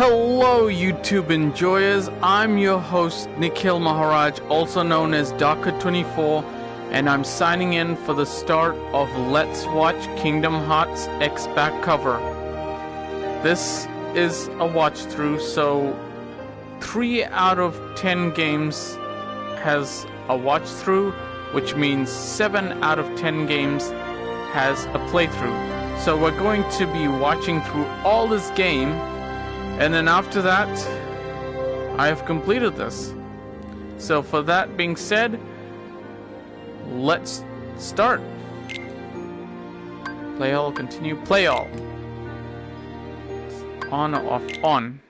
Hello YouTube enjoyers, I'm your host Nikhil Maharaj, also known as Darker24, and I'm signing in for the start of Let's Watch Kingdom Hearts X back cover. This is a watch through, so 3 out of 10 games has a watch through, which means 7 out of 10 games has a playthrough. So we're going to be watching through all this game, and then after that, I have completed this. So for that being said, let's start. Play all, continue, play all. On or off, on.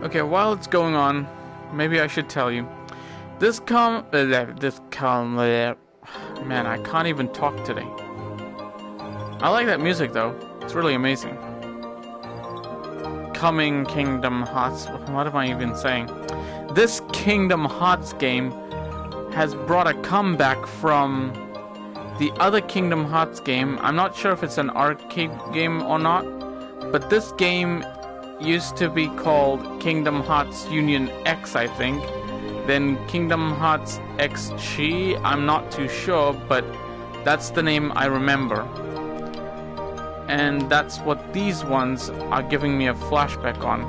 Okay, while it's going on, maybe I should tell you. Man, I can't even talk today. I like that music though. It's really amazing. Coming Kingdom Hearts. What am I even saying? This Kingdom Hearts game has brought a comeback from the other Kingdom Hearts game. I'm not sure if it's an arcade game or not, but this game used to be called Kingdom Hearts Union X, I think. Then Kingdom Hearts X Chi, I'm not too sure, but that's the name I remember. And that's what these ones are giving me a flashback on.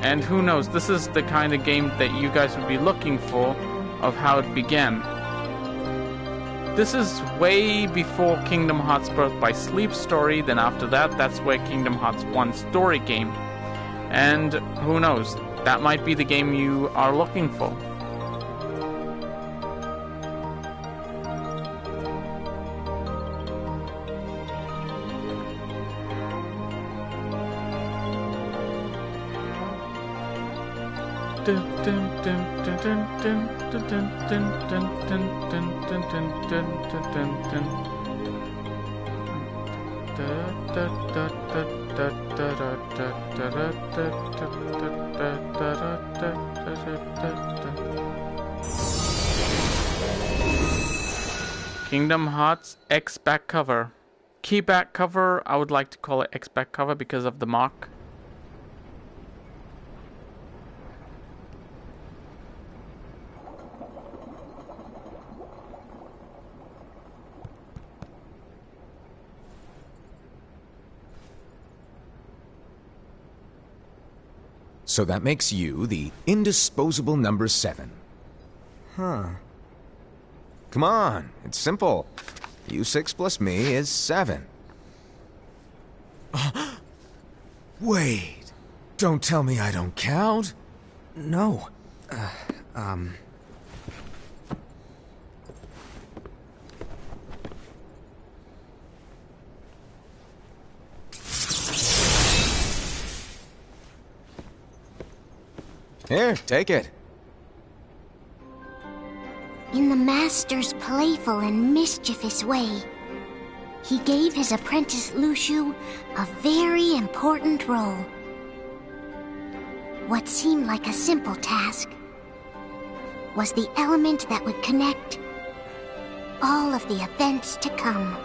And who knows, this is the kind of game that you guys would be looking for of how it began. This is way before Kingdom Hearts Birth by Sleep story, then after that, that's where Kingdom Hearts 1 story came. And who knows, that might be the game you are looking for. Kingdom Hearts X back cover. Key back cover, I would like to call it X back cover because of the mark. So that makes you the indisposable number 7. Huh. Come on, it's simple. U6 plus me is 7. Wait, don't tell me I don't count. No. Here, take it. In the Master's playful and mischievous way, he gave his apprentice Luxu a very important role. What seemed like a simple task was the element that would connect all of the events to come.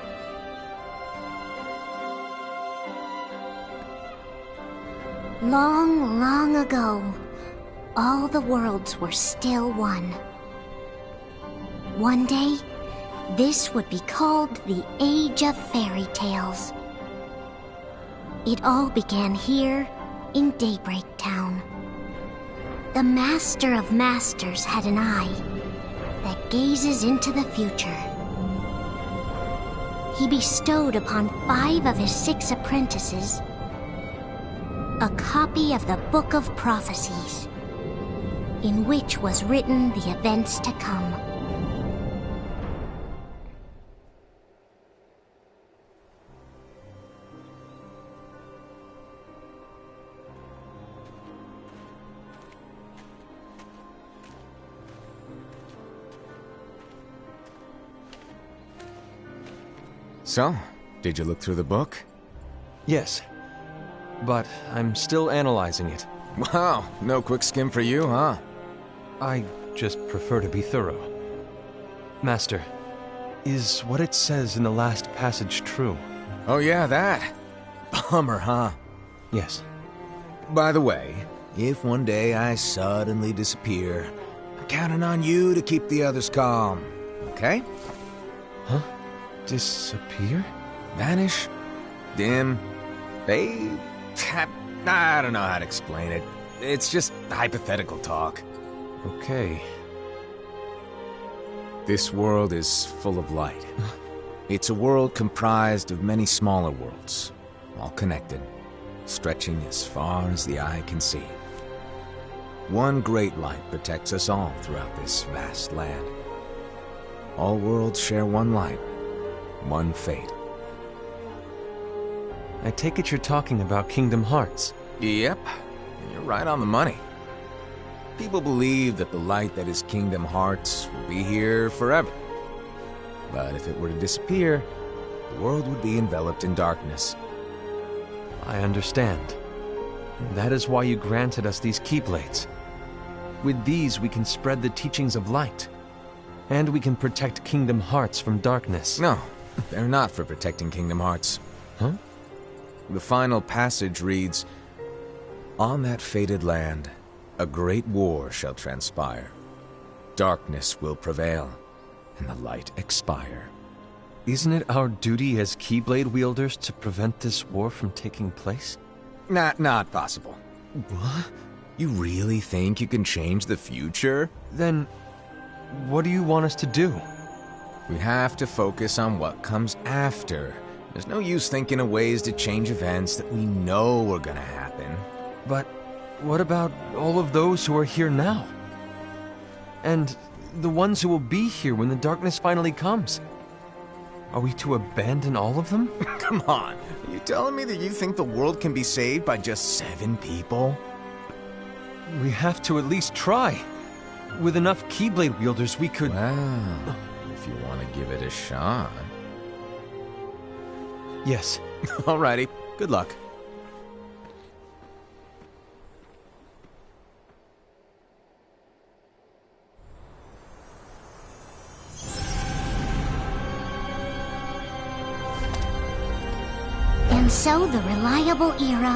Long, long ago, all the worlds were still one. One day, this would be called the Age of Fairy Tales. It all began here in Daybreak Town. The Master of Masters had an eye that gazes into the future. he bestowed upon 5 of his 6 apprentices a copy of the Book of Prophecies, in which was written the events to come. So, did you look through the book? Yes, but I'm still analyzing it. Wow, no quick skim for you, huh? I just prefer to be thorough. Master, is what it says in the last passage true? Oh yeah, that. Bummer, huh? Yes. By the way, if one day I suddenly disappear, I'm counting on you to keep the others calm, okay? Huh? Disappear? Vanish? Dim? Fade? I don't know how to explain it. It's just hypothetical talk. Okay. This world is full of light. It's a world comprised of many smaller worlds, all connected, stretching as far as the eye can see. One great light protects us all throughout this vast land. All worlds share one light, one fate. I take it you're talking about Kingdom Hearts. Yep, you're right on the money. People believe that the light that is Kingdom Hearts will be here forever. But if it were to disappear, the world would be enveloped in darkness. I understand. That is why you granted us these Keyblades. With these we can spread the teachings of light. And we can protect Kingdom Hearts from darkness. No, they're not for protecting Kingdom Hearts. Huh? The final passage reads, "On that fated land, a great war shall transpire. Darkness will prevail, and the light expire." Isn't it our duty as Keyblade wielders to prevent this war from taking place? Not possible. What? You really think you can change the future? Then, what do you want us to do? We have to focus on what comes after. There's no use thinking of ways to change events that we know are gonna happen. But what about all of those who are here now? And the ones who will be here when the darkness finally comes? Are we to abandon all of them? Come on, are you telling me that you think the world can be saved by just 7 people? We have to at least try. With enough Keyblade wielders, we could... Well, if you want to give it a shot. Yes. Alrighty, good luck. And so the reliable Era,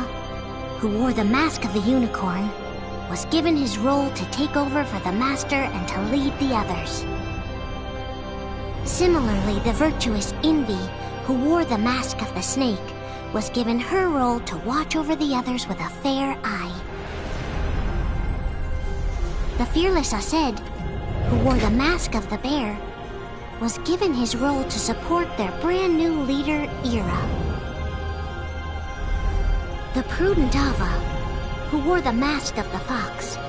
who wore the mask of the unicorn, was given his role to take over for the Master and to lead the others. Similarly, the virtuous Envy, who wore the mask of the snake, was given her role to watch over the others with a fair eye. The fearless Aced, who wore the mask of the bear, was given his role to support their brand new leader, Era. The prudent Ava, who wore the mask of the fox,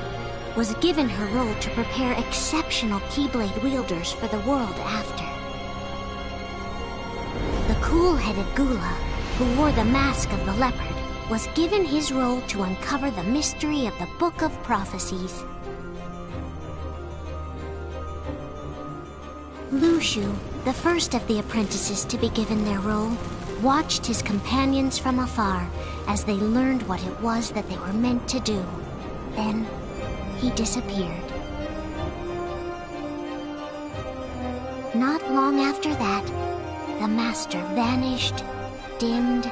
was given her role to prepare exceptional Keyblade wielders for the world after. The cool-headed Gula, who wore the mask of the leopard, was given his role to uncover the mystery of the Book of Prophecies. Lushu, the first of the apprentices to be given their role, watched his companions from afar as they learned what it was that they were meant to do. Then, he disappeared. Not long after that, the Master vanished, dimmed,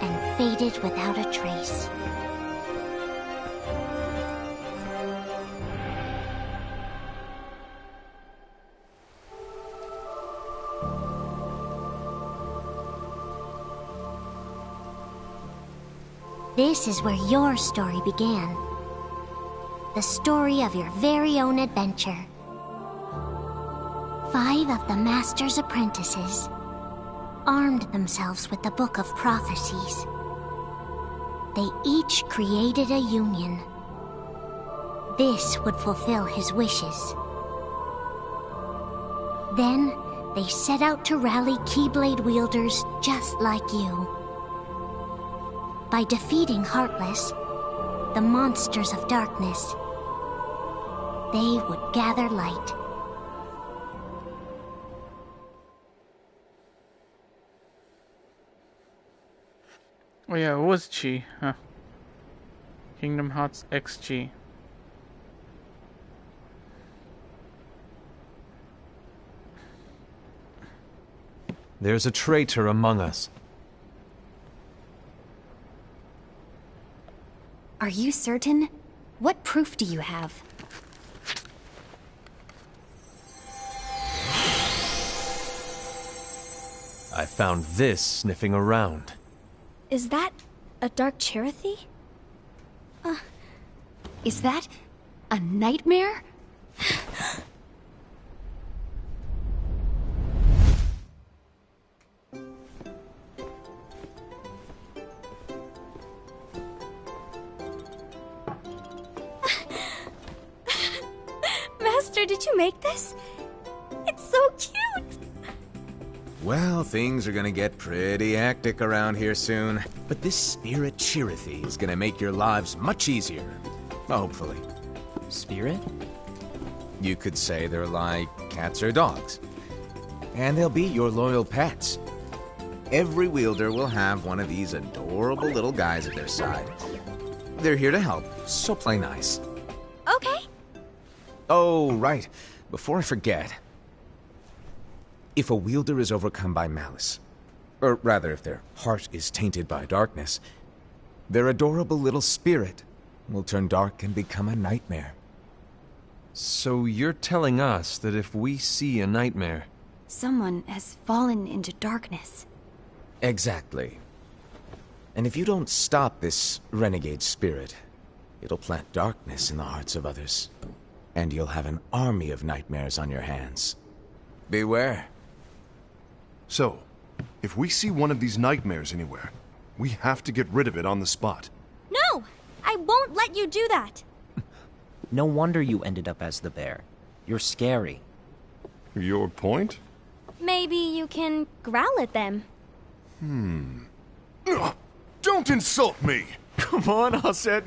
and faded without a trace. This is where your story began. The story of your very own adventure. 5 of the Master's apprentices, armed themselves with the Book of Prophecies. They each created a union. This would fulfill his wishes. Then, they set out to rally Keyblade wielders just like you. By defeating Heartless, the monsters of darkness, they would gather light. Oh yeah, it was Chi, huh? Kingdom Hearts XG. There's a traitor among us. Are you certain? What proof do you have? I found this sniffing around. Is that a Dark Chirithy? Is that a nightmare? Master, did you make this? It's so cute! Well, things are gonna get pretty hectic around here soon. But this Spirit Chirithy is gonna make your lives much easier. Hopefully. Spirit? You could say they're like cats or dogs. And they'll be your loyal pets. Every wielder will have one of these adorable little guys at their side. They're here to help, so play nice. Okay. Oh, right. Before I forget. If a wielder is overcome by malice, or rather if their heart is tainted by darkness, their adorable little spirit will turn dark and become a nightmare. So you're telling us that if we see a nightmare... Someone has fallen into darkness. Exactly. And if you don't stop this renegade spirit, it'll plant darkness in the hearts of others. And you'll have an army of nightmares on your hands. Beware. So, if we see one of these nightmares anywhere, we have to get rid of it on the spot. No! I won't let you do that! No wonder you ended up as the bear. You're scary. Your point? Maybe you can growl at them. Ugh, don't insult me! Come on, Hassad.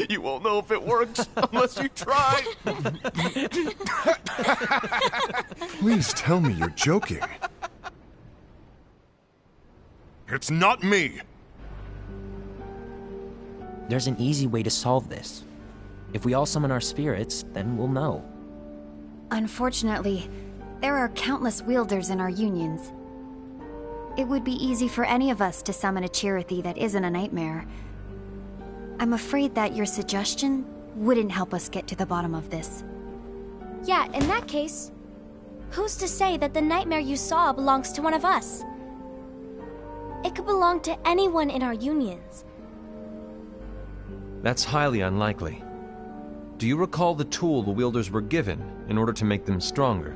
You won't know if it works unless you try. Please tell me you're joking. It's not me! There's an easy way to solve this. If we all summon our spirits, then we'll know. Unfortunately, there are countless wielders in our unions. It would be easy for any of us to summon a Chirithy that isn't a nightmare. I'm afraid that your suggestion wouldn't help us get to the bottom of this. Yeah, in that case, who's to say that the nightmare you saw belongs to one of us? It could belong to anyone in our unions. That's highly unlikely. Do you recall the tool the wielders were given in order to make them stronger?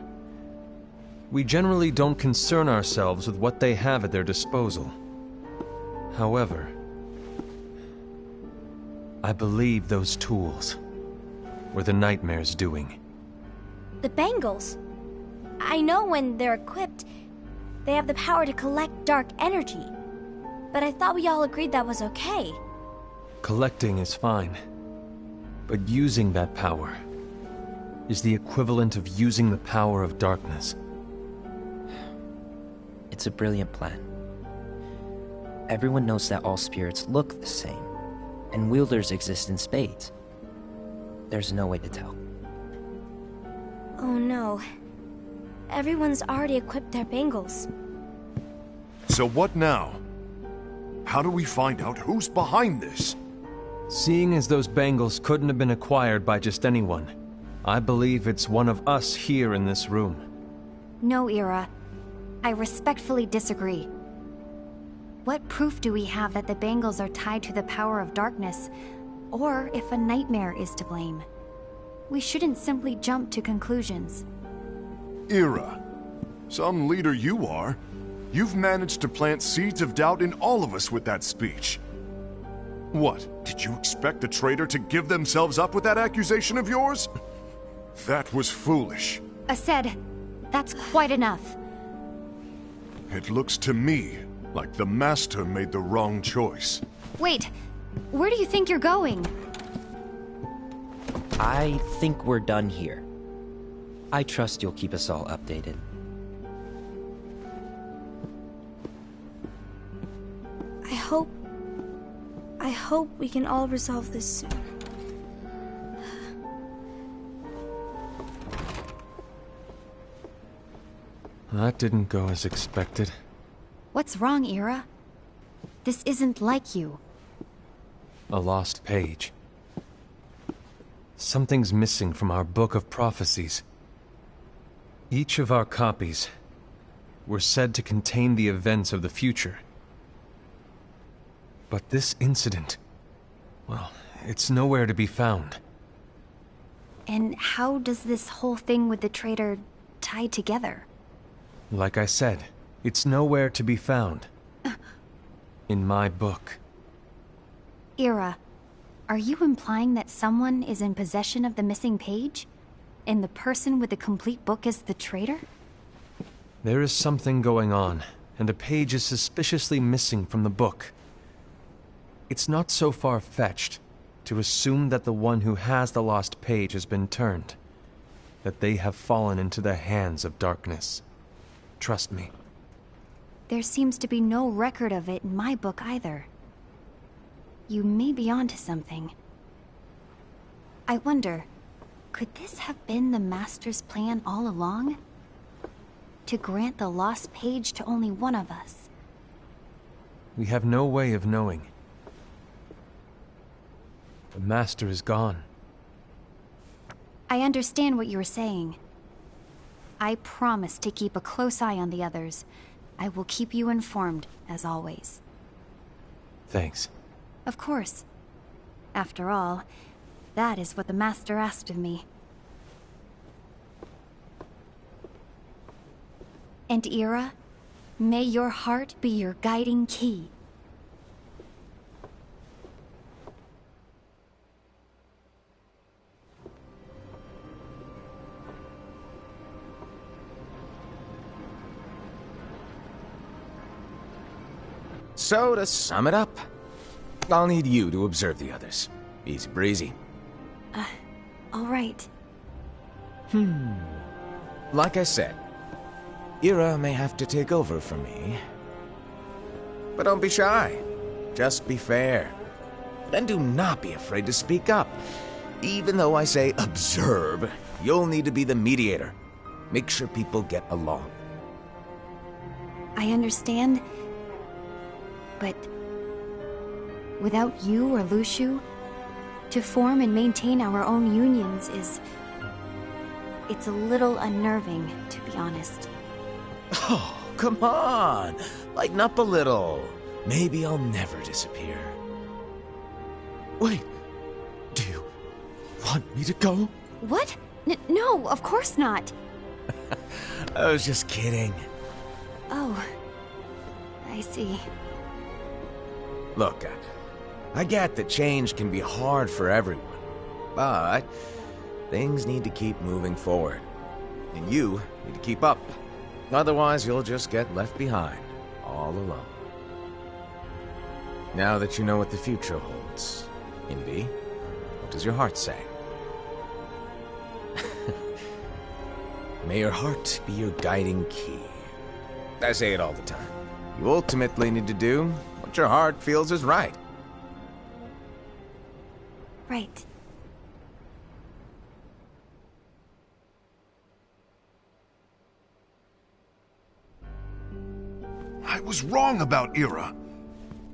We generally don't concern ourselves with what they have at their disposal. However, I believe those tools were the nightmare's doing. The bangles. I know when they're equipped, they have the power to collect dark energy. But I thought we all agreed that was okay. Collecting is fine, but using that power is the equivalent of using the power of darkness. It's a brilliant plan. Everyone knows that all spirits look the same, and wielders exist in spades. There's no way to tell. Oh no. Everyone's already equipped their bangles. So what now? How do we find out who's behind this? Seeing as those bangles couldn't have been acquired by just anyone, I believe it's one of us here in this room. No, Ira. I respectfully disagree. What proof do we have that the bangles are tied to the power of darkness, or if a nightmare is to blame? We shouldn't simply jump to conclusions. Ira, some leader you are. You've managed to plant seeds of doubt in all of us with that speech. What, did you expect the traitor to give themselves up with that accusation of yours? That was foolish. Aced, that's quite enough. It looks to me like the Master made the wrong choice. Wait, where do you think you're going? I think we're done here. I trust you'll keep us all updated. I hope we can all resolve this soon. That didn't go as expected. What's wrong, Ira? This isn't like you. A lost page. Something's missing from our book of prophecies. Each of our copies were said to contain the events of the future. But this incident, well, it's nowhere to be found. And how does this whole thing with the traitor tie together? Like I said, it's nowhere to be found. In my book. Ira, are you implying that someone is in possession of the missing page? And the person with the complete book is the traitor? There is something going on, and a page is suspiciously missing from the book. It's not so far-fetched to assume that the one who has the lost page has been turned, that they have fallen into the hands of darkness. Trust me. There seems to be no record of it in my book either. You may be onto something. I wonder, could this have been the Master's plan all along? To grant the lost page to only one of us? We have no way of knowing. The Master is gone. I understand what you were saying. I promise to keep a close eye on the others. I will keep you informed, as always. Thanks. Of course. After all, that is what the Master asked of me. And Ira, may your heart be your guiding key. So, to sum it up, I'll need you to observe the others. Easy breezy. All right. Like I said, Ira may have to take over for me. But don't be shy. Just be fair. And do not be afraid to speak up. Even though I say observe, you'll need to be the mediator. Make sure people get along. I understand. But without you or Luxu, to form and maintain our own unions is... it's a little unnerving, to be honest. Oh, come on! Lighten up a little. Maybe I'll never disappear. Wait, do you want me to go? What? No, of course not. I was just kidding. Oh, I see. Look, I get that change can be hard for everyone, but things need to keep moving forward. And you need to keep up. Otherwise, you'll just get left behind, all alone. Now that you know what the future holds, Invi, what does your heart say? May your heart be your guiding key. I say it all the time. You ultimately need to do what your heart feels is right. Right. I was wrong about Ira.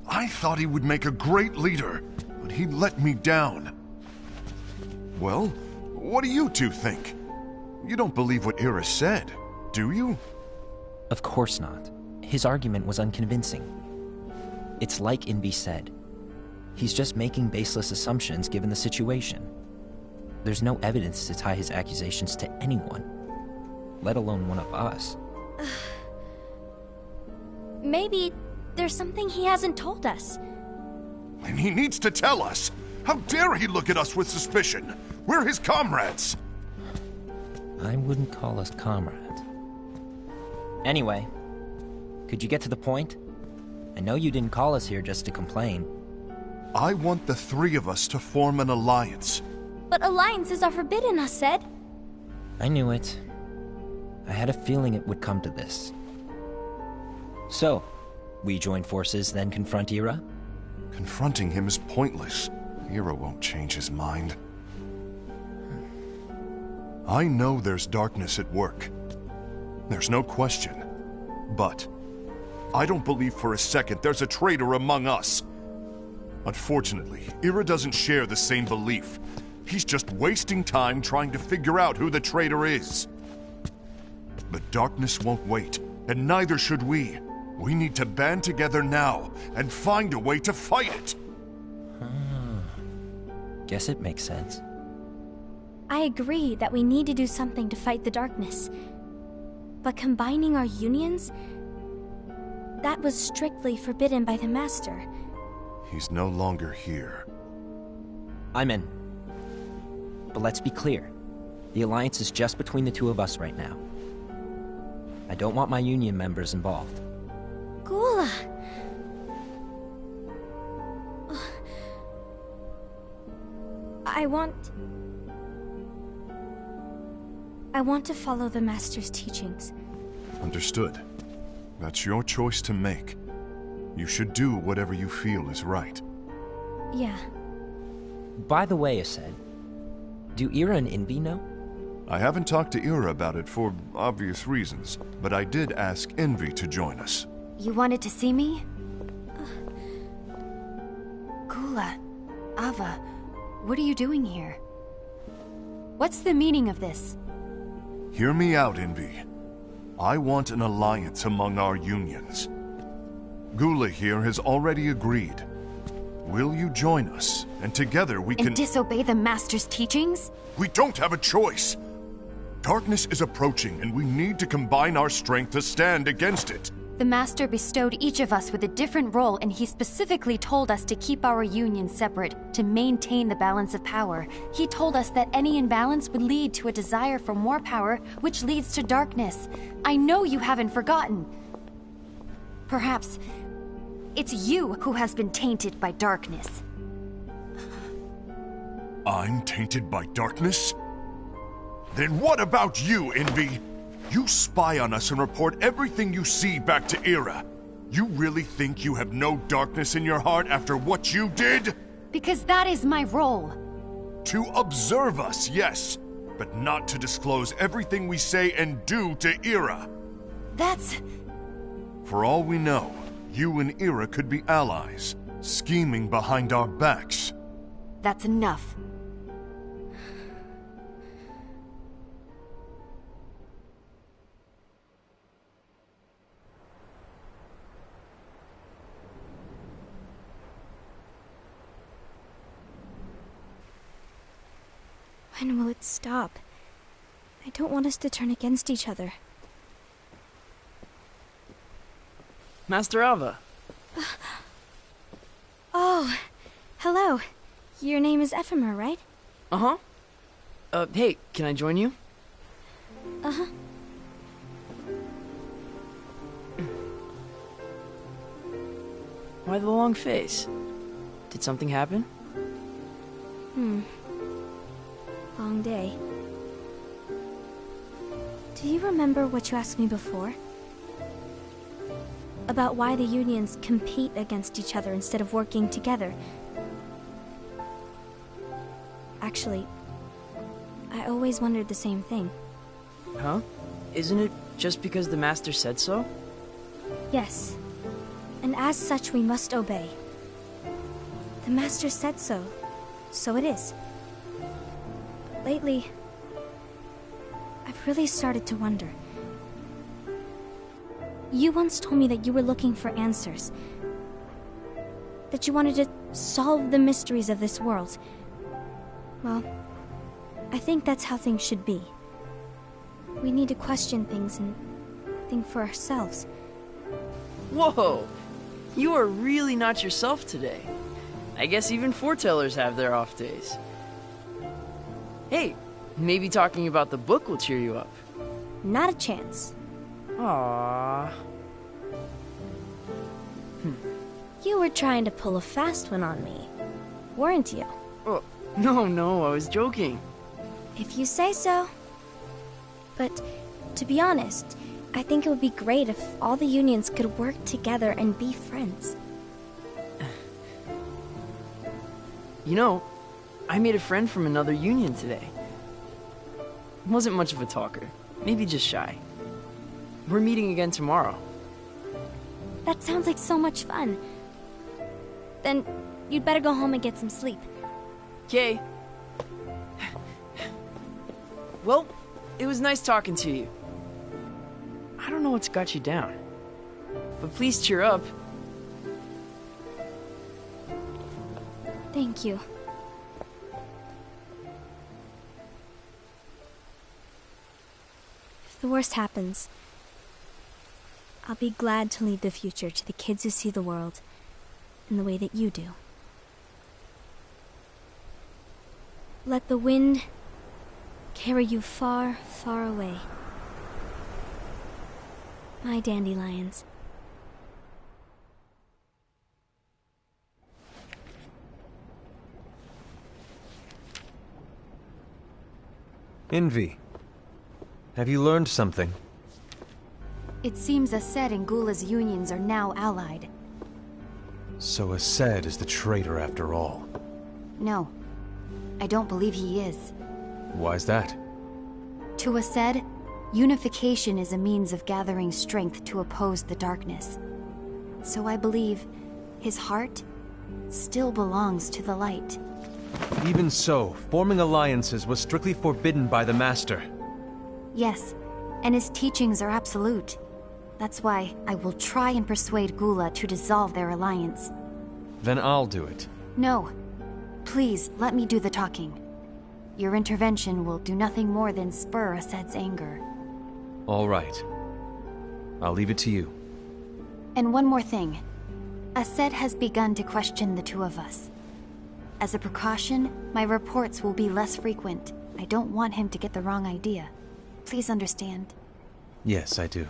I thought he would make a great leader, but he let me down. Well, what do you two think? You don't believe what Ira said, do you? Of course not. His argument was unconvincing. It's like Invi said. He's just making baseless assumptions given the situation. There's no evidence to tie his accusations to anyone, let alone one of us. Maybe there's something he hasn't told us. And he needs to tell us. How dare he look at us with suspicion? We're his comrades. I wouldn't call us comrades. Anyway, could you get to the point? I know you didn't call us here just to complain. I want the three of us to form an alliance. But alliances are forbidden, us said. I knew it. I had a feeling it would come to this. So, we join forces, then confront Ira? Confronting him is pointless. Ira won't change his mind. I know there's darkness at work. There's no question. But I don't believe for a second there's a traitor among us. Unfortunately, Ira doesn't share the same belief. He's just wasting time trying to figure out who the traitor is. The darkness won't wait, and neither should we. We need to band together now and find a way to fight it. Guess it makes sense. I agree that we need to do something to fight the darkness. But combining our unions? That was strictly forbidden by the Master. He's no longer here. I'm in. But let's be clear. The alliance is just between the two of us right now. I don't want my union members involved. Gula! I want to follow the Master's teachings. Understood. That's your choice to make. You should do whatever you feel is right. Yeah. By the way, Aced, do Ira and Envy know? I haven't talked to Ira about it for obvious reasons, but I did ask Envy to join us. You wanted to see me? Gula, Ava, what are you doing here? What's the meaning of this? Hear me out, Envy. I want an alliance among our unions. Gula here has already agreed. Will you join us? And together we can... And disobey the Master's teachings? We don't have a choice! Darkness is approaching, and we need to combine our strength to stand against it. The Master bestowed each of us with a different role, and he specifically told us to keep our union separate, to maintain the balance of power. He told us that any imbalance would lead to a desire for more power, which leads to darkness. I know you haven't forgotten. Perhaps it's you who has been tainted by darkness. I'm tainted by darkness? Then what about you, Envy? You spy on us and report everything you see back to Ira. You really think you have no darkness in your heart after what you did? Because that is my role. To observe us, yes, but not to disclose everything we say and do to Ira. That's... For all we know, you and Ira could be allies, scheming behind our backs. That's enough. When will it stop? I don't want us to turn against each other. Master Ava. Oh, hello. Your name is Ephemer, right? Uh-huh. Hey, can I join you? Uh-huh. Why the long face? Did something happen? Long day. Do you remember what you asked me before? About why the unions compete against each other instead of working together. Actually, I always wondered the same thing. Huh? Isn't it just because the Master said so? Yes. And as such, we must obey. The Master said so. So it is. Lately, I've really started to wonder. You once told me that you were looking for answers. That you wanted to solve the mysteries of this world. Well, I think that's how things should be. We need to question things and think for ourselves. Whoa! You are really not yourself today. I guess even foretellers have their off days. Hey, maybe talking about the book will cheer you up. Not a chance. Aww. You were trying to pull a fast one on me, weren't you? Oh, no, I was joking. If you say so. But, to be honest, I think it would be great if all the unions could work together and be friends. You know, I made a friend from another union today. Wasn't much of a talker, maybe just shy. We're meeting again tomorrow. That sounds like so much fun. Then, you'd better go home and get some sleep. Okay. Well, it was nice talking to you. I don't know what's got you down, but please cheer up. Thank you. If the worst happens, I'll be glad to leave the future to the kids who see the world in the way that you do. Let the wind carry you far, far away. My dandelions. Envy, have you learned something? It seems Aced and Gula's unions are now allied. So Aced is the traitor after all. No, I don't believe he is. Why's that? To Aced, unification is a means of gathering strength to oppose the darkness. So I believe his heart still belongs to the light. Even so, forming alliances was strictly forbidden by the Master. Yes, and his teachings are absolute. That's why I will try and persuade Gula to dissolve their alliance. Then I'll do it. No. Please, let me do the talking. Your intervention will do nothing more than spur Aced's anger. All right. I'll leave it to you. And one more thing. Aced has begun to question the two of us. As a precaution, my reports will be less frequent. I don't want him to get the wrong idea. Please understand. Yes, I do.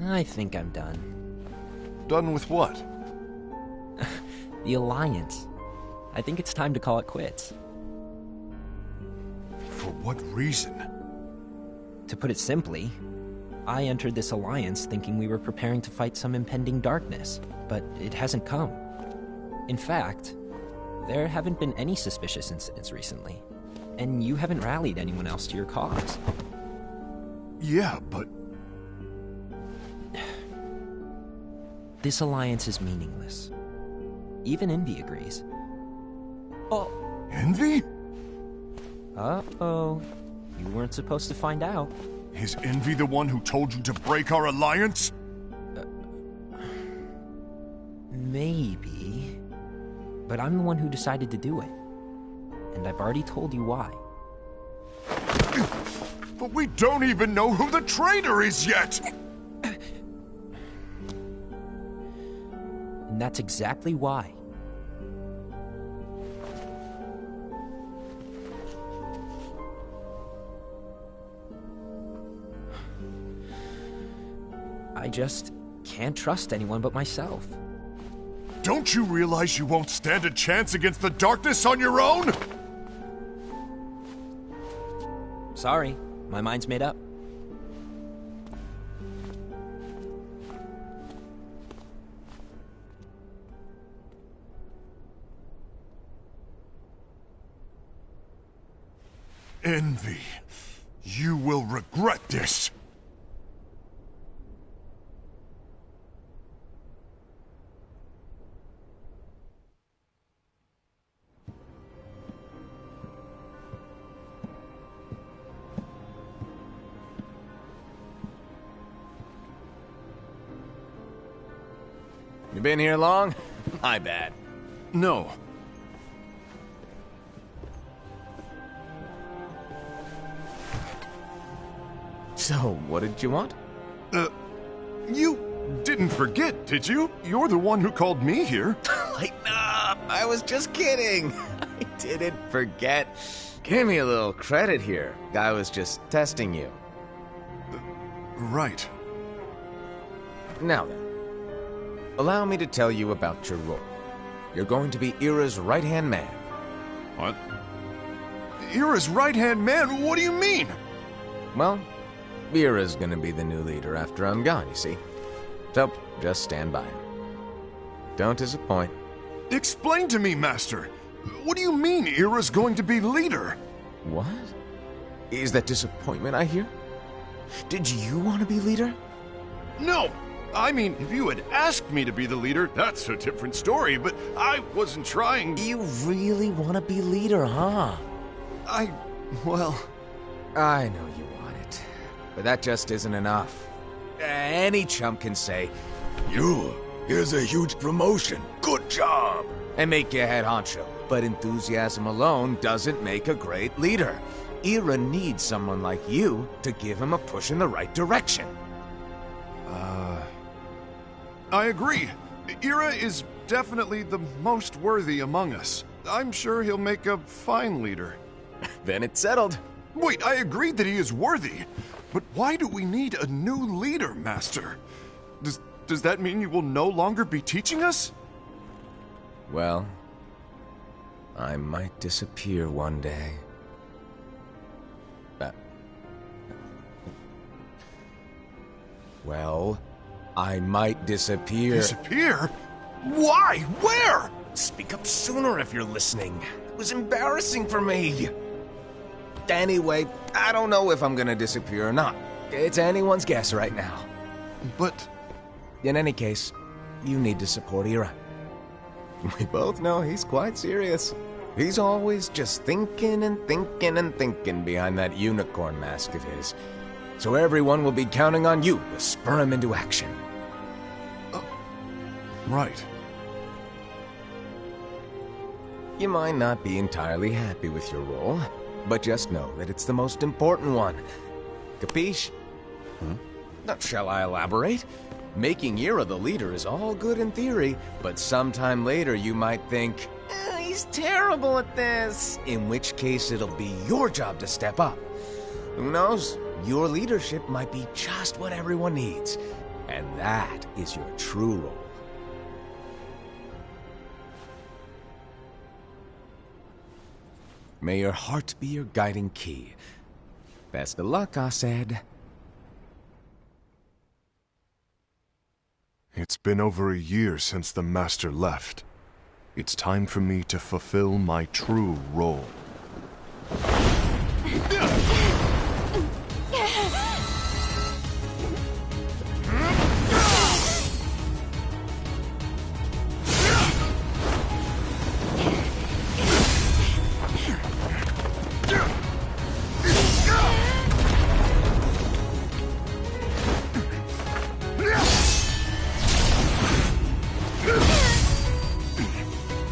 I think I'm done. Done with what? The Alliance. I think it's time to call it quits. For what reason? To put it simply, I entered this alliance thinking we were preparing to fight some impending darkness, but it hasn't come. In fact, there haven't been any suspicious incidents recently, and you haven't rallied anyone else to your cause. Yeah, but... This alliance is meaningless. Even Envy agrees. Oh. Envy? Uh-oh. You weren't supposed to find out. Is Envy the one who told you to break our alliance? Maybe. But I'm the one who decided to do it. And I've already told you why. But we don't even know who the traitor is yet! And that's exactly why. I just can't trust anyone but myself. Don't you realize you won't stand a chance against the darkness on your own? Sorry, my mind's made up. Envy, you will regret this. Been here long? My bad. No. So, what did you want? You didn't forget, did you? You're the one who called me here. Lighten up! I was just kidding. I didn't forget. Give me a little credit here. I was just testing you. Right. Now then, allow me to tell you about your role. You're going to be Ira's right-hand man. What? Ira's right-hand man? What do you mean? Well, Ira's gonna be the new leader after I'm gone, you see. So, just stand by. Don't disappoint. Explain to me, Master. What do you mean Ira's going to be leader? What? Is that disappointment I hear? Did you want to be leader? No! I mean, if you had asked me to be the leader, that's a different story, but I wasn't trying... You really want to be leader, huh? Well... I know you want it, but that just isn't enough. Any chump can say, here's a huge promotion, good job, and make you head honcho. But enthusiasm alone doesn't make a great leader. Ira needs someone like you to give him a push in the right direction. I agree. Ira is definitely the most worthy among us. I'm sure he'll make a fine leader. Then it's settled. Wait, I agree that he is worthy. But why do we need a new leader, Master? Does that mean you will no longer be teaching us? Well, I might disappear one day. Well, I might disappear. Disappear? Why? Where? Speak up sooner if you're listening. It was embarrassing for me. Anyway, I don't know if I'm gonna disappear or not. It's anyone's guess right now. But... In any case, you need to support Ira. We both know he's quite serious. He's always just thinking and thinking and thinking behind that unicorn mask of his. So everyone will be counting on you to spur him into action. Right. You might not be entirely happy with your role, but just know that it's the most important one. Capiche? Shall I elaborate? Making Ira the leader is all good in theory, but sometime later you might think, he's terrible at this. In which case it'll be your job to step up. Who knows? Your leadership might be just what everyone needs. And that is your true role. May your heart be your guiding key. Best of luck, I said. It's been over a year since the Master left. It's time for me to fulfill my true role.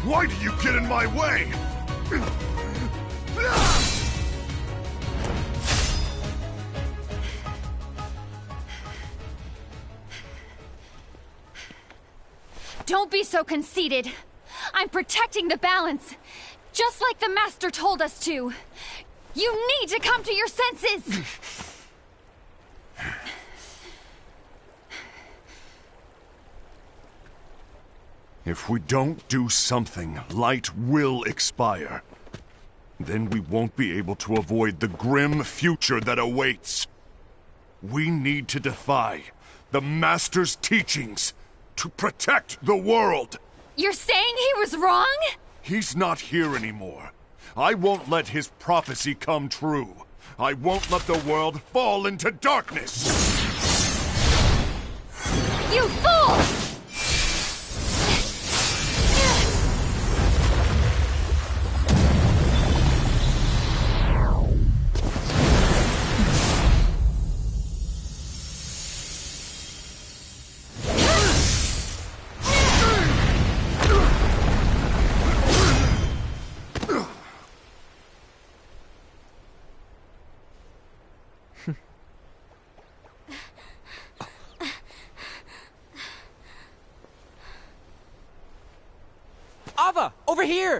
Why do you get in my way? Don't be so conceited. I'm protecting the balance, just like the Master told us to. You need to come to your senses! If we don't do something, light will expire. Then we won't be able to avoid the grim future that awaits. We need to defy the Master's teachings to protect the world. You're saying he was wrong? He's not here anymore. I won't let his prophecy come true. I won't let the world fall into darkness. You fool!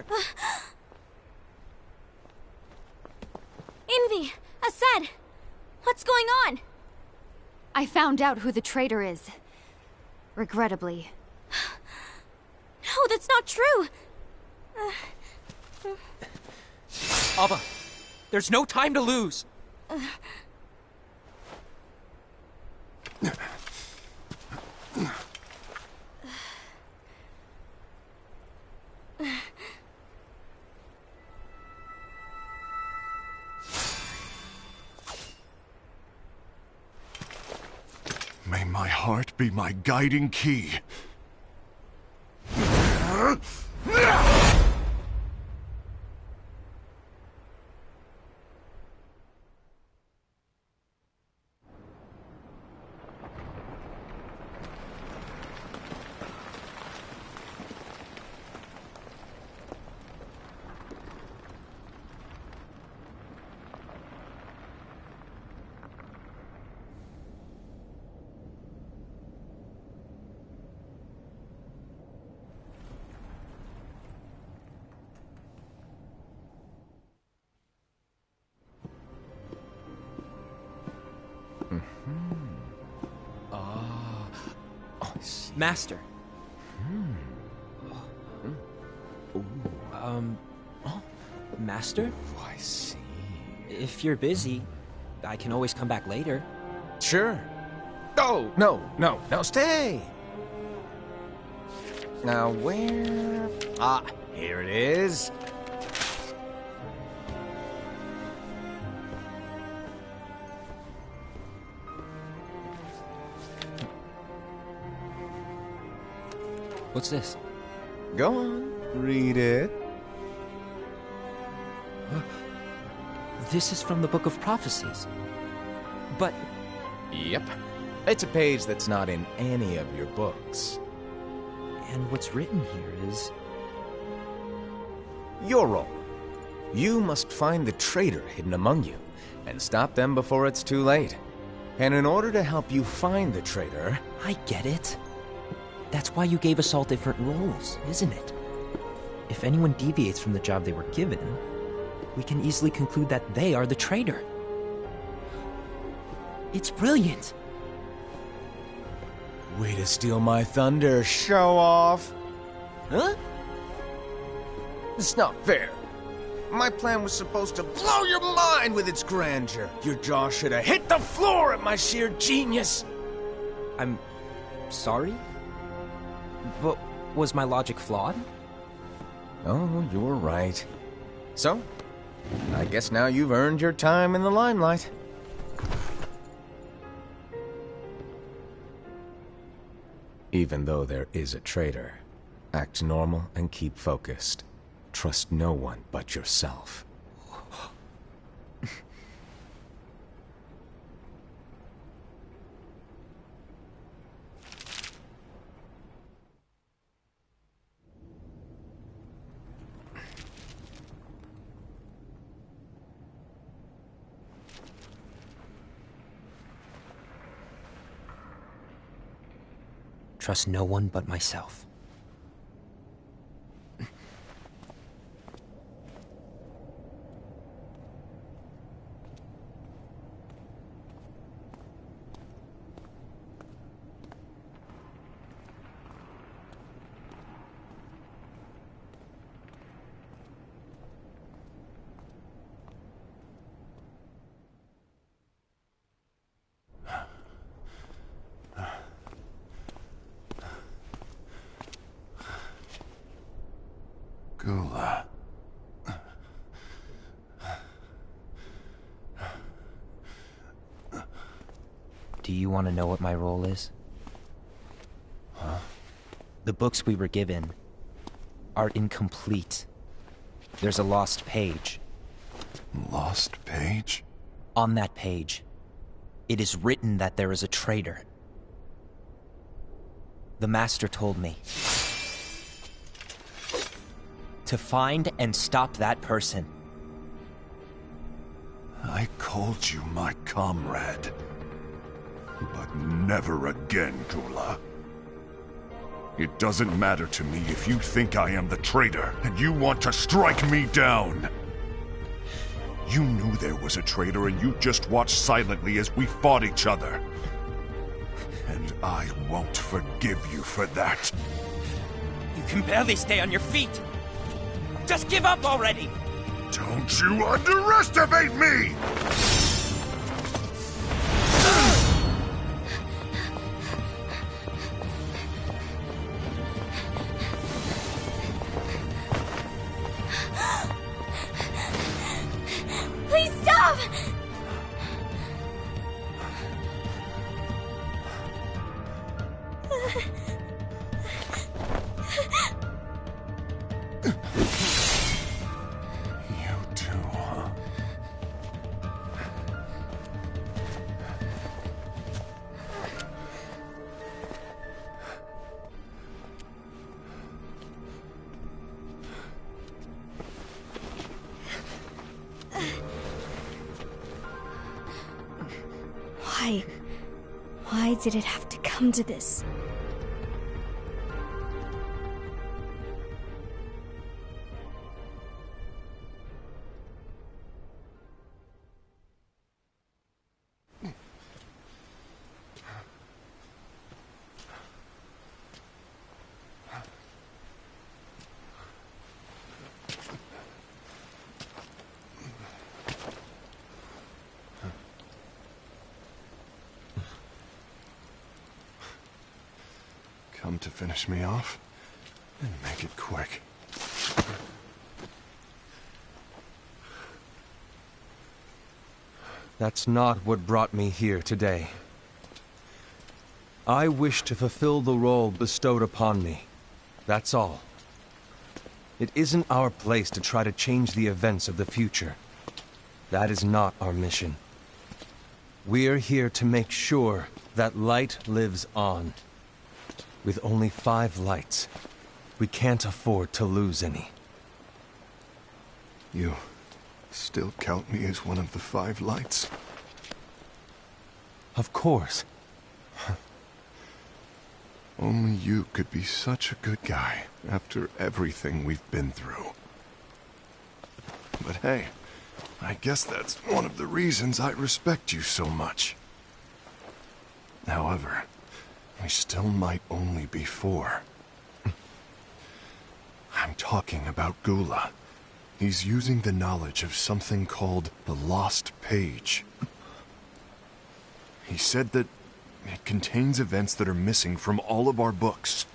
traitor! Envy! Aced! What's going on? I found out who the traitor is. Regrettably. No, that's not true! Ava, there's no time to lose! May my heart be my guiding key. Master. Master? Oh, I see. If you're busy, I can always come back later. Sure. Oh, no, stay! Now, where... Ah, here it is. What's this? Go on, read it. This is from the Book of Prophecies. But... Yep. It's a page that's not in any of your books. And what's written here is... Your role. You must find the traitor hidden among you, and stop them before it's too late. And in order to help you find the traitor... I get it. That's why you gave us all different roles, isn't it? If anyone deviates from the job they were given, we can easily conclude that they are the traitor. It's brilliant. Way to steal my thunder, show off. Huh? It's not fair. My plan was supposed to blow your mind with its grandeur. Your jaw should have hit the floor at my sheer genius. I'm sorry? But was my logic flawed? Oh, you're right. So, I guess now you've earned your time in the limelight. Even though there is a traitor, act normal and keep focused. Trust no one but yourself. Trust no one but myself. Gula. Do you want to know what my role is? Huh? The books we were given are incomplete. There's a lost page. Lost page? On that page, it is written that there is a traitor. The Master told me to find and stop that person. I called you my comrade. But never again, Gula. It doesn't matter to me if you think I am the traitor, and you want to strike me down. You knew there was a traitor, and you just watched silently as we fought each other. And I won't forgive you for that. You can barely stay on your feet. Just give up already! Don't you underestimate me! Please stop! You too, huh? Why? Why did it have to come to this? Come to finish me off? And make it quick. That's not what brought me here today. I wish to fulfill the role bestowed upon me. That's all. It isn't our place to try to change the events of the future. That is not our mission. We're here to make sure that light lives on. With only 5 lights, we can't afford to lose any. You still count me as one of the 5 lights? Of course. Only you could be such a good guy after everything we've been through. But hey, I guess that's one of the reasons I respect you so much. However, we still might only be 4. I'm talking about Gula. He's using the knowledge of something called the Lost Page. He said that it contains events that are missing from all of our books.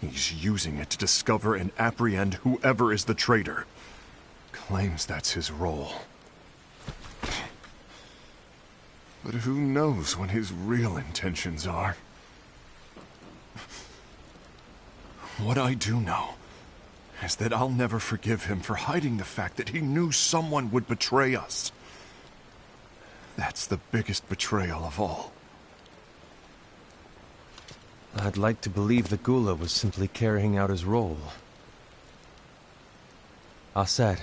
He's using it to discover and apprehend whoever is the traitor. Claims that's his role. But who knows what his real intentions are? What I do know is that I'll never forgive him for hiding the fact that he knew someone would betray us. That's the biggest betrayal of all. I'd like to believe that Gula was simply carrying out his role. Aset,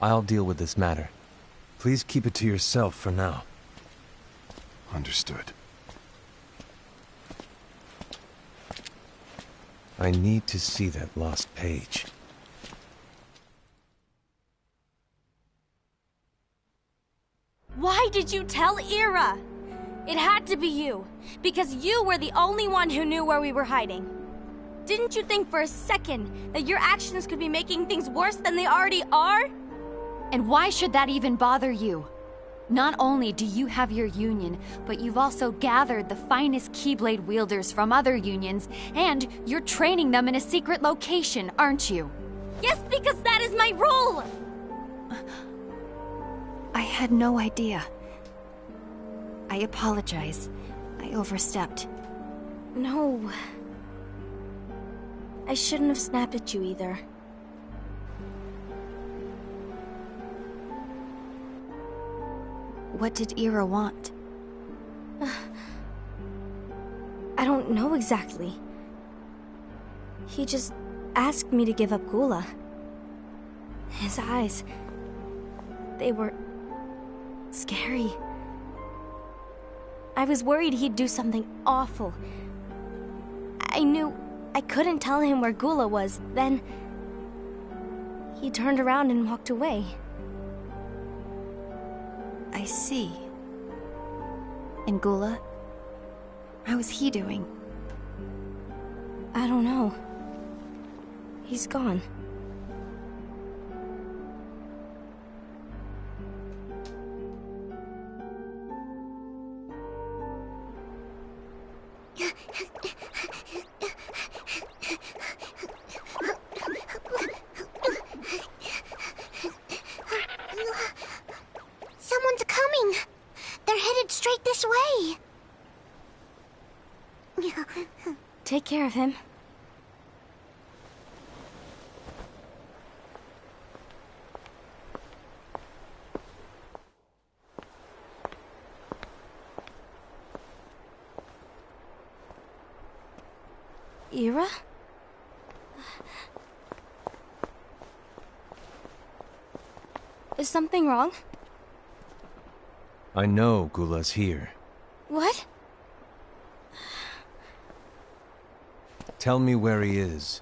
I'll deal with this matter. Please keep it to yourself for now. Understood. I need to see that lost page. Why did you tell Ira? It had to be you, because you were the only one who knew where we were hiding. Didn't you think for a second that your actions could be making things worse than they already are? And why should that even bother you? Not only do you have your union, but you've also gathered the finest Keyblade wielders from other unions, and you're training them in a secret location, aren't you? Yes, because that is my role! I had no idea. I apologize. I overstepped. No. I shouldn't have snapped at you either. What did Ira want? I don't know exactly. He just asked me to give up Gula. His eyes... they were... scary. I was worried he'd do something awful. I knew I couldn't tell him where Gula was. Then he turned around and walked away. I see. And Gula? How is he doing? I don't know. He's gone. Someone's coming. They're headed straight this way. Take care of him. Ira? Is something wrong? I know Gula's here. What? Tell me where he is.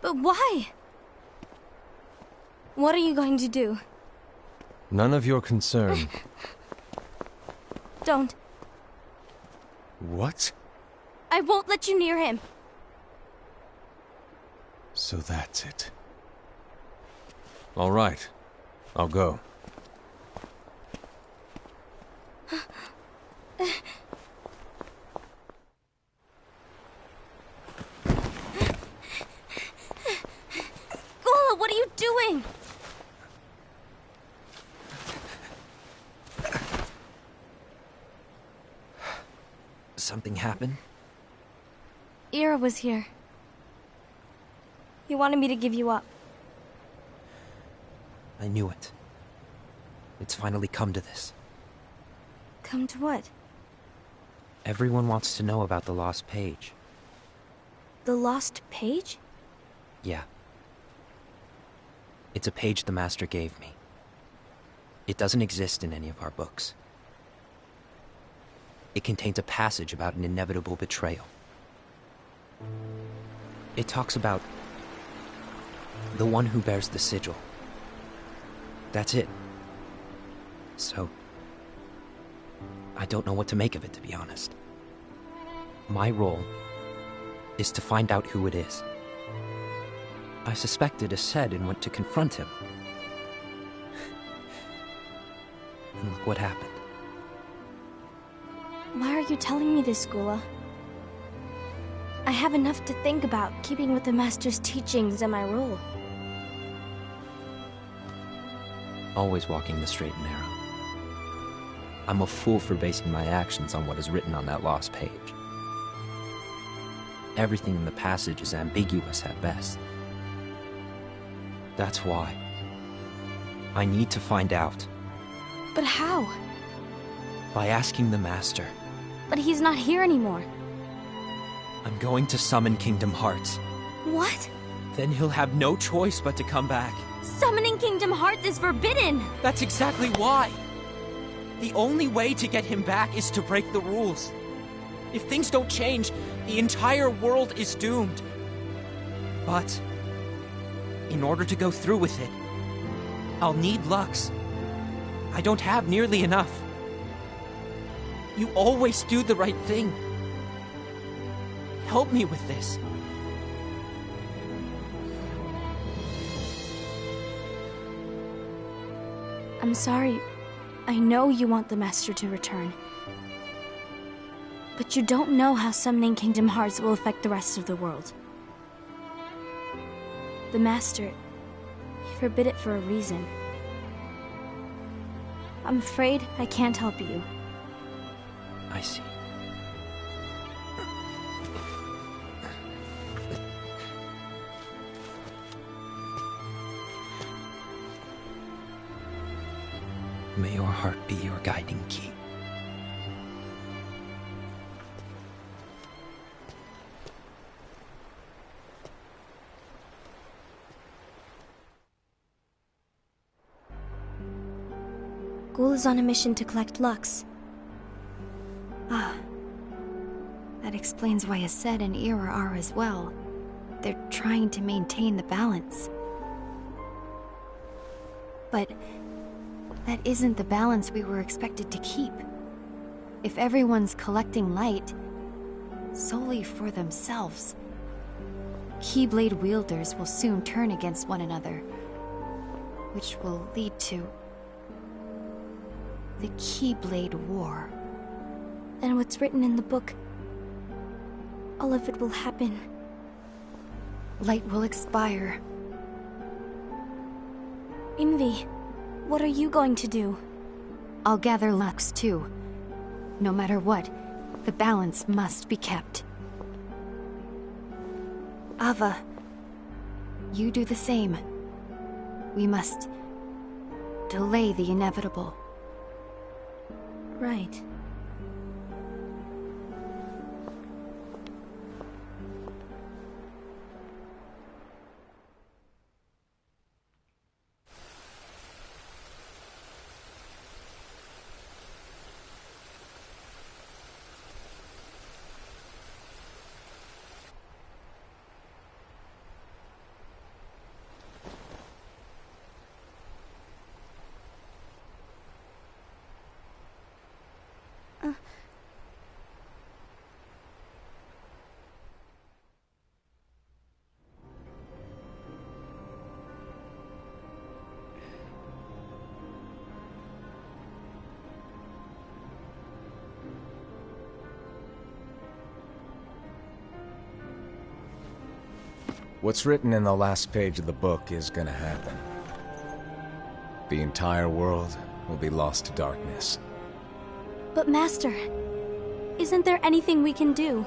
But why? What are you going to do? None of your concern. Don't. What? I won't let you near him. So that's it. All right. I'll go. Gula, what are you doing? Something happened? Ira was here. He wanted me to give you up. I knew it. It's finally come to this. Come to what? Everyone wants to know about the lost page. The lost page? Yeah. It's a page the Master gave me. It doesn't exist in any of our books. It contains a passage about an inevitable betrayal. It talks about the one who bears the sigil. That's it. So, I don't know what to make of it, to be honest. My role is to find out who it is. I suspected Aced and went to confront him. And look what happened. Why are you telling me this, Gula? I have enough to think about, keeping with the Master's teachings and my role. Always walking the straight and narrow. I'm a fool for basing my actions on what is written on that lost page. Everything in the passage is ambiguous at best. That's why I need to find out. But how? By asking the Master. But he's not here anymore. I'm going to summon Kingdom Hearts. What? Then he'll have no choice but to come back. Summoning Kingdom Hearts is forbidden! That's exactly why! The only way to get him back is to break the rules. If things don't change, the entire world is doomed. But, in order to go through with it, I'll need Lux. I don't have nearly enough. You always do the right thing. Help me with this. I'm sorry. I know you want the Master to return. But you don't know how summoning Kingdom Hearts will affect the rest of the world. The Master, he forbid it for a reason. I'm afraid I can't help you. I see. May your heart be your guiding key. Ghoul is on a mission to collect Lux. explains why Aset and Ira are as well. They're trying to maintain the balance. But that isn't the balance we were expected to keep. If everyone's collecting light solely for themselves, Keyblade wielders will soon turn against one another, which will lead to the Keyblade War. Then what's written in the book, all of it will happen. Light will expire. Invi, what are you going to do? I'll gather Lux too. No matter what, the balance must be kept. Ava, you do the same. We must delay the inevitable. Right. What's written in the last page of the book is gonna happen. The entire world will be lost to darkness. But Master, isn't there anything we can do?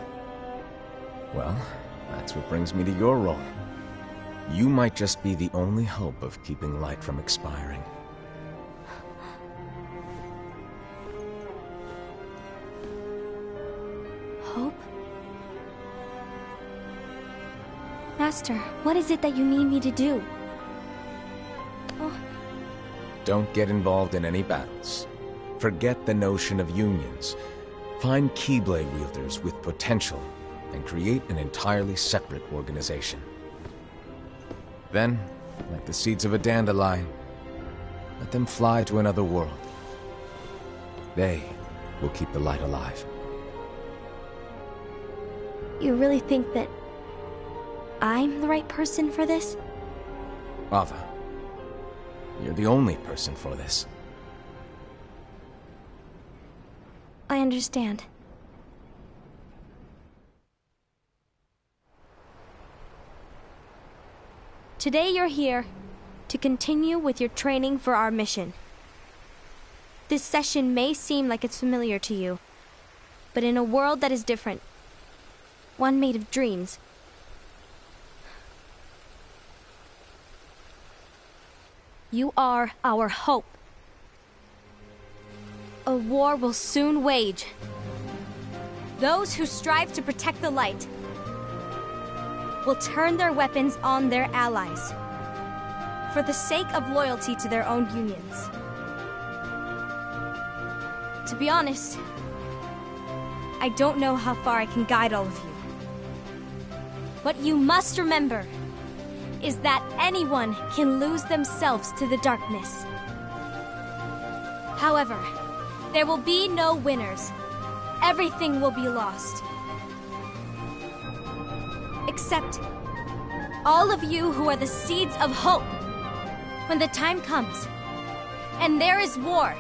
Well, that's what brings me to your role. You might just be the only hope of keeping light from expiring. Hope? Master, what is it that you need me to do? Oh. Don't get involved in any battles. Forget the notion of unions. Find Keyblade wielders with potential and create an entirely separate organization. Then, like the seeds of a dandelion, let them fly to another world. They will keep the light alive. You really think that I'm the right person for this? Ava, you're the only person for this. I understand. Today you're here to continue with your training for our mission. This session may seem like it's familiar to you, but in a world that is different, one made of dreams, you are our hope. A war will soon wage. Those who strive to protect the light will turn their weapons on their allies for the sake of loyalty to their own unions. To be honest, I don't know how far I can guide all of you. What you must remember is that anyone can lose themselves to the darkness. However, there will be no winners. Everything will be lost. Except all of you who are the seeds of hope. When the time comes, and there is war,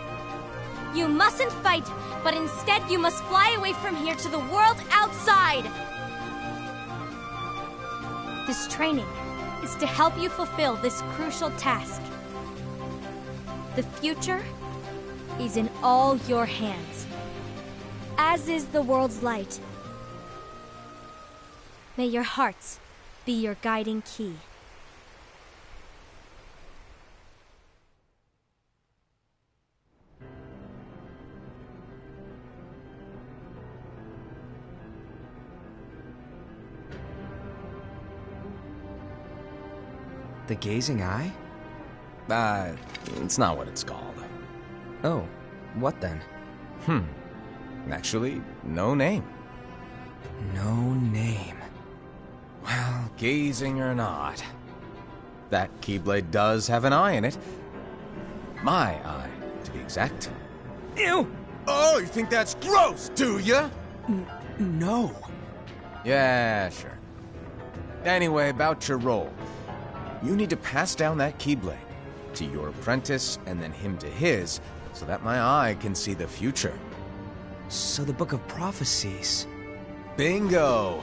you mustn't fight, but instead you must fly away from here to the world outside. This training is to help you fulfill this crucial task. The future is in all your hands, as is the world's light. May your hearts be your guiding key. The Gazing Eye? It's not what it's called. Oh, what then? Actually, no name. No name. Well, gazing or not, that Keyblade does have an eye in it. My eye, to be exact. Ew! Oh, you think that's gross, do ya? No. Yeah, sure. Anyway, about your role. You need to pass down that Keyblade to your apprentice and then him to his, so that my eye can see the future. So the Book of Prophecies... Bingo!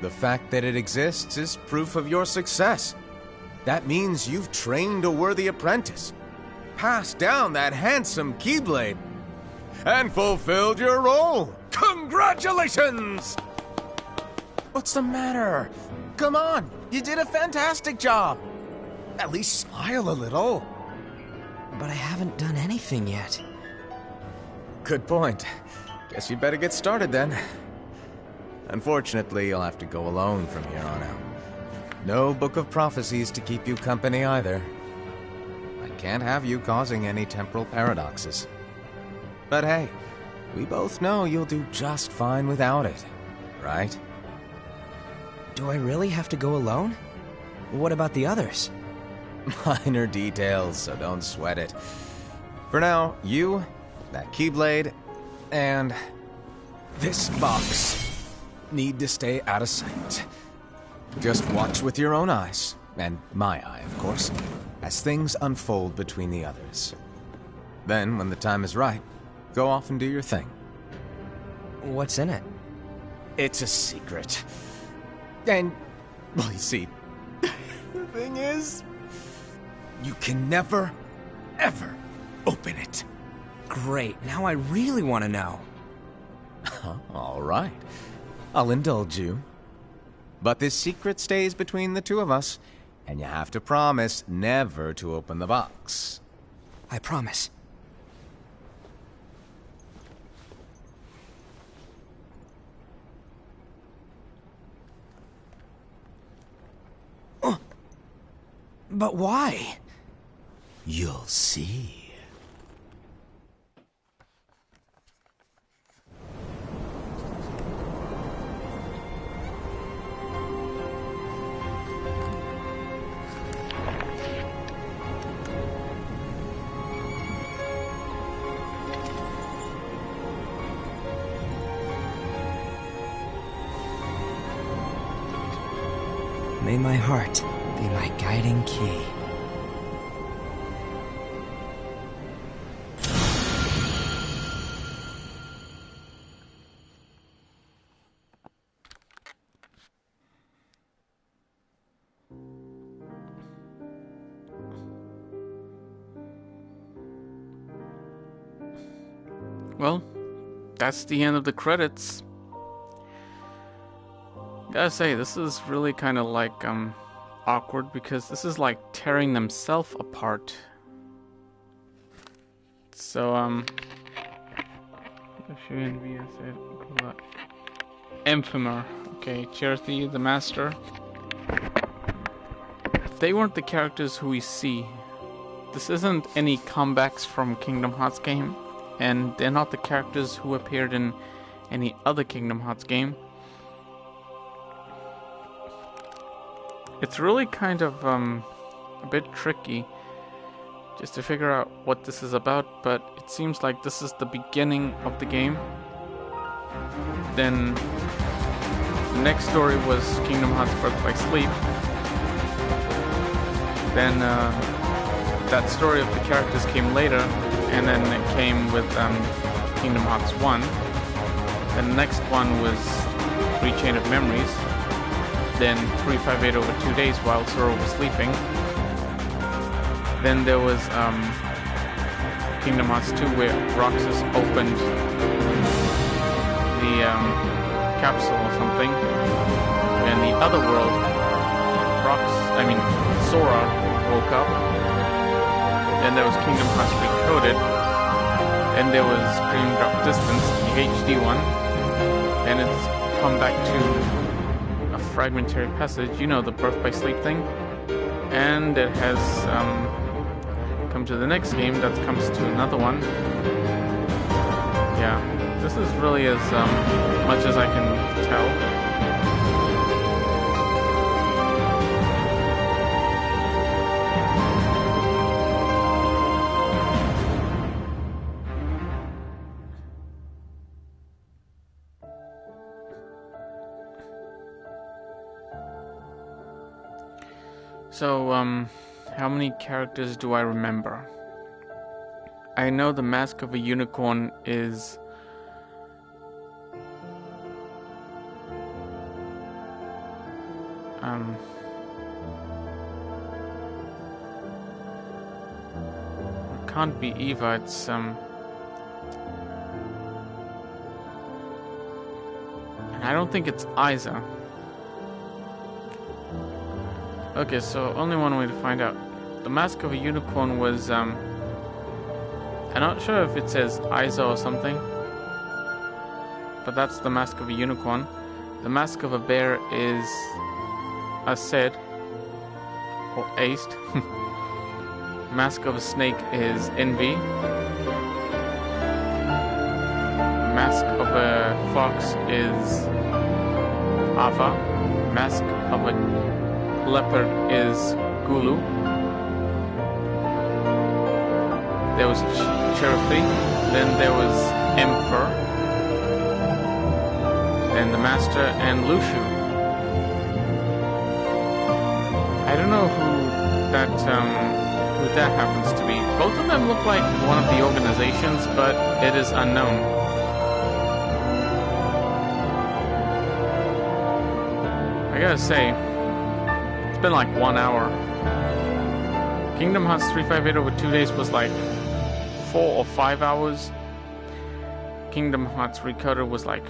The fact that it exists is proof of your success. That means you've trained a worthy apprentice, passed down that handsome Keyblade, and fulfilled your role. Congratulations! What's the matter? Come on, you did a fantastic job. At least smile a little. But I haven't done anything yet. Good point. Guess you'd better get started then. Unfortunately, you'll have to go alone from here on out. No Book of Prophecies to keep you company either. I can't have you causing any temporal paradoxes. But hey, we both know you'll do just fine without it, right? Do I really have to go alone? What about the others? Minor details, so don't sweat it. For now, you, that Keyblade, and this box need to stay out of sight. Just watch with your own eyes, and my eye, of course, as things unfold between the others. Then, when the time is right, go off and do your thing. What's in it? It's a secret. And, well, you see, the thing is, you can never, ever open it. Great, now I really want to know. All right. I'll indulge you. But this secret stays between the two of us, and you have to promise never to open the box. I promise. But why? You'll see. May my heart be my guiding key. Well, that's the end of the credits. Gotta say, this is really kind of like awkward, because this is like tearing themselves apart. So Emphemer, okay, Charity the Master. They weren't the characters who we see. This isn't any comebacks from Kingdom Hearts game, and they're not the characters who appeared in any other Kingdom Hearts game. It's really kind of a bit tricky just to figure out what this is about, but it seems like this is the beginning of the game. Then the next story was Kingdom Hearts Birth by Sleep. Then that story of the characters came later, and then it came with Kingdom Hearts 1. Then the next one was Rechain of Memories. Then 358 over 2 days while Zoro was sleeping. Then there was Kingdom Hearts 2, where Roxas opened the capsule or something. And the other world, Sora woke up. Then there was Kingdom Hearts Recoded. Then there was Dream Drop Distance, the HD one. Then it's come back to Fragmentary Passage, you know, the Birth by Sleep thing. And it has come to the next game that comes to another one. Yeah, This is really as much as I can tell. So, how many characters do I remember? I know the Mask of a Unicorn is... it can't be Eva, it's, and I don't think it's Isa. Okay, so only one way to find out. The Mask of a Unicorn was, I'm not sure if it says Isa or something, but that's the Mask of a Unicorn. The Mask of a Bear is Aced, or Aced. Mask of a Snake is Envy. Mask of a Fox is Ava. Mask of a Leopard is Gulu. There was Cherokee. Then there was Emperor. Then the Master and Luciu. I don't know who that happens to be. Both of them look like one of the organizations, but it is unknown. I gotta say, it's been like 1 hour. Kingdom Hearts 358 over 2 days was like 4 or 5 hours. Kingdom Hearts Recoded was like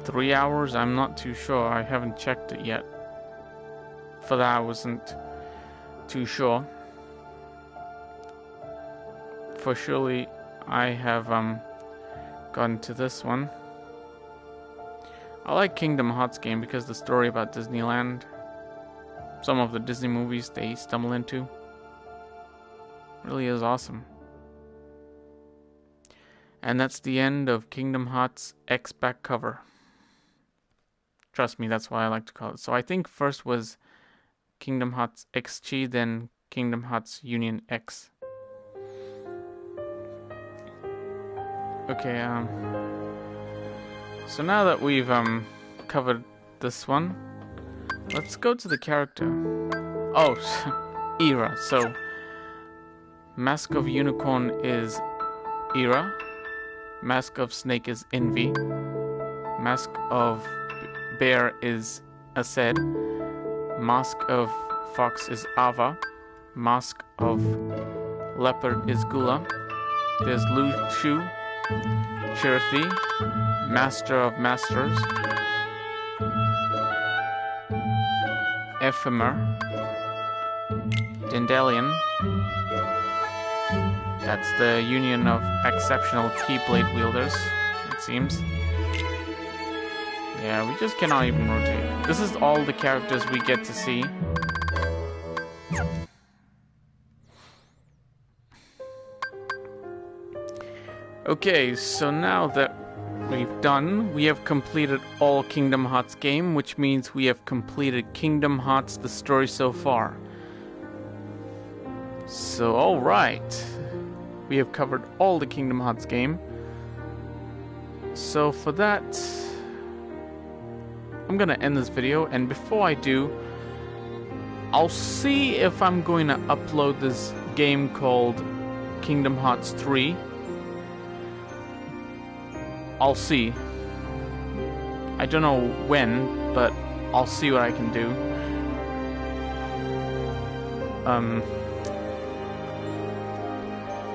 3 hours. I'm not too sure. I haven't checked it yet. For that, I wasn't too sure. For surely, I have gotten to this one. I like Kingdom Hearts game because the story about Disneyland, some of the Disney movies they stumble into, really is awesome. And that's the end of Kingdom Hearts X back cover. Trust me, that's why I like to call it. So I think first was Kingdom Hearts XG, then Kingdom Hearts Union X. Okay, so now that we've covered this one, let's go to the character. Oh, Ira. So, Mask of Unicorn is Ira. Mask of Snake is Envy. Mask of Bear is Aced. Mask of Fox is Ava. Mask of Leopard is Gula. There's Luciu, Cherokee, Master of Masters, Ephemer, Dandelion. That's the union of exceptional Keyblade wielders, it seems. Yeah, we just cannot even rotate. This is all the characters we get to see. Okay, so now that we have completed all Kingdom Hearts game, which means we have completed Kingdom Hearts the story so far. So, alright. We have covered all the Kingdom Hearts game. So for that, I'm gonna end this video, and before I do, I'll see if I'm going to upload this game called Kingdom Hearts 3. I'll see. I don't know when, but I'll see what I can do.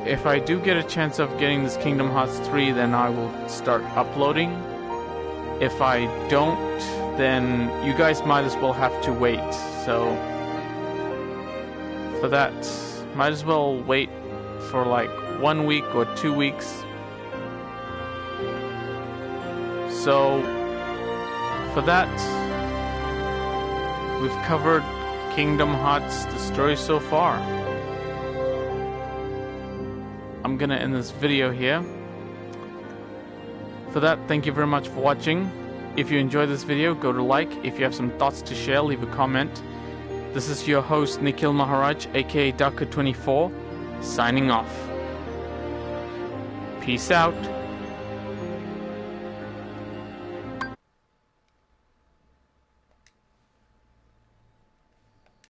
If I do get a chance of getting this Kingdom Hearts 3, then I will start uploading. If I don't, then you guys might as well have to wait. So, for that, might as well wait for like 1 week or 2 weeks. So, for that, we've covered Kingdom Hearts, the story so far. I'm gonna end this video here. For that, thank you very much for watching. If you enjoyed this video, go to like. If you have some thoughts to share, leave a comment. This is your host, Nikhil Maharaj, aka Daka24, signing off. Peace out.